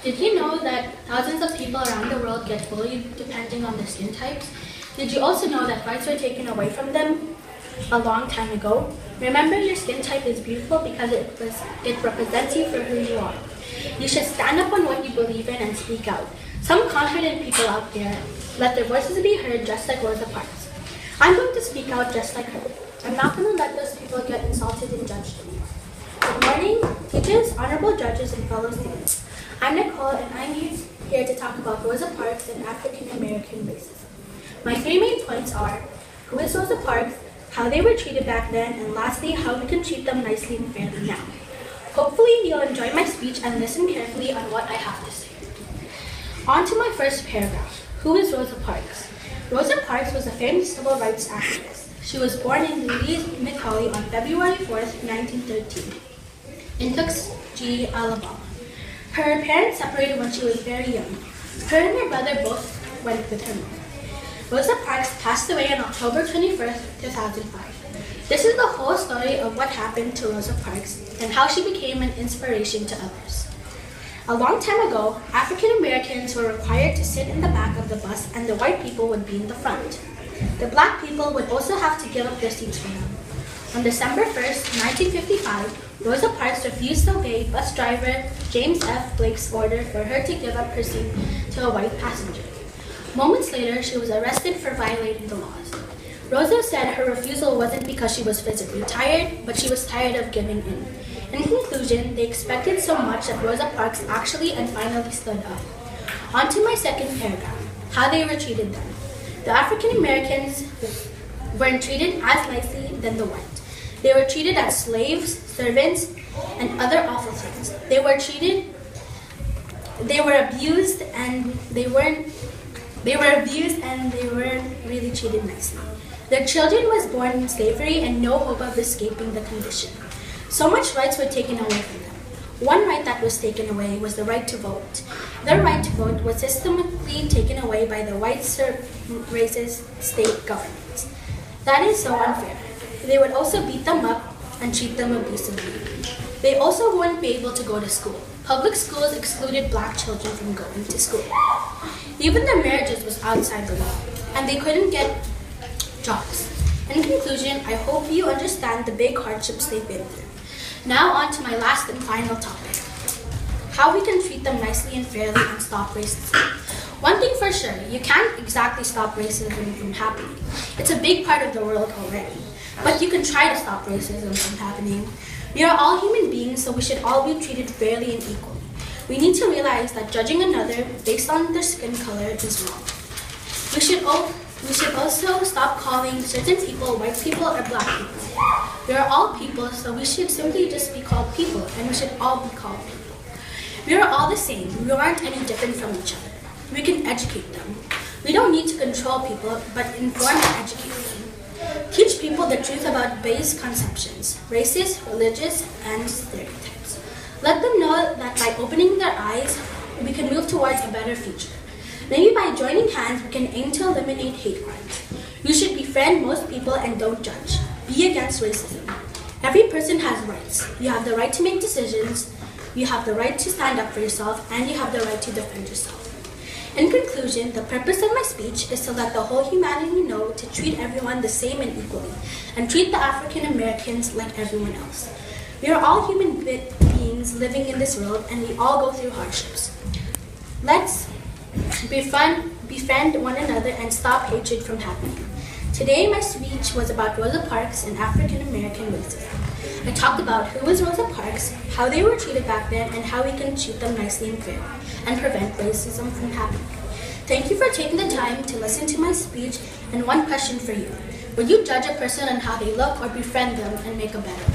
Did you know that thousands of people around the world get bullied depending on their skin types? Did you also know that rights were taken away from them a long time ago? Remember, your skin type is beautiful because it represents you for who you are. You should stand up on what you believe in and speak out. Some confident people out there let their voices be heard just like Rosa Parks. I'm going to speak out just like her. I'm not going to let those people get insulted and judged anymore. Good morning, teachers, honorable judges, and fellow students. I'm Nicole, and I'm here to talk about Rosa Parks and African American racism. My three main points are: who is Rosa Parks, how they were treated back then, and lastly, how we can treat them nicely and fairly now. Hopefully, you'll enjoy my speech and listen carefully on what I have to say. On to my first paragraph. Who is Rosa Parks? Rosa Parks was a famous civil rights activist. She was born in Nicole on February 4th, 1913, in Tuskegee, Alabama. Her parents separated when she was very young. Her and her brother both went with her mother. Rosa Parks passed away on October 21st, 2005. This is the whole story of what happened to Rosa Parks and how she became an inspiration to others. A long time ago, African Americans were required to sit in the back of the bus and the white people would be in the front. The black people would also have to give up their seats for them. On December 1st, 1955, Rosa Parks refused to obey bus driver James F. Blake's order for her to give up her seat to a white passenger. Moments later, she was arrested for violating the laws. Rosa said her refusal wasn't because she was physically tired, but she was tired of giving in. In conclusion, they expected so much that Rosa Parks actually and finally stood up. On to my second paragraph, how they were treated then. The African Americans weren't treated as nicely than the white. They were treated as slaves, servants, and other awful things. They were abused, and they weren't really treated nicely. Their children was born in slavery and no hope of escaping the condition. So much rights were taken away from them. One right that was taken away was the right to vote. Their right to vote was systematically taken away by the white racist state governments. That is so unfair. They would also beat them up and treat them abusively. They also wouldn't be able to go to school. Public schools excluded black children from going to school. Even their marriages was outside the law, and they couldn't get jobs. In conclusion, I hope you understand the big hardships they've been through. Now on to my last and final topic. How we can treat them nicely and fairly and stop racism. One thing for sure, you can't exactly stop racism from happening. It's a big part of the world already. But you can try to stop racism from happening. We are all human beings, so we should all be treated fairly and equally. We need to realize that judging another based on their skin color is wrong. We should also stop calling certain people white people or black people. We are all people, so we should simply just be called people, and we should all be called people. We are all the same. We aren't any different from each other. We can educate them. We don't need to control people, but inform and educate them. Teach people the truth about base conceptions, racist, religious, and stereotypes. Let them know that by opening their eyes, we can move towards a better future. Maybe by joining hands, we can aim to eliminate hate crimes. You should befriend most people and don't judge. Be against racism. Every person has rights. You have the right to make decisions, you have the right to stand up for yourself, and you have the right to defend yourself. In conclusion, the purpose of my speech is to let the whole humanity know to treat everyone the same and equally, and treat the African Americans like everyone else. We are all human beings living in this world, and we all go through hardships. Let's befriend one another and stop hatred from happening. Today, my speech was about Rosa Parks and African American racism. I talked about who was Rosa Parks, how they were treated back then, and how we can treat them nicely and fairly, and prevent racism from happening. Thank you for taking the time to listen to my speech, and one question for you. Would you judge a person on how they look or befriend them and make a better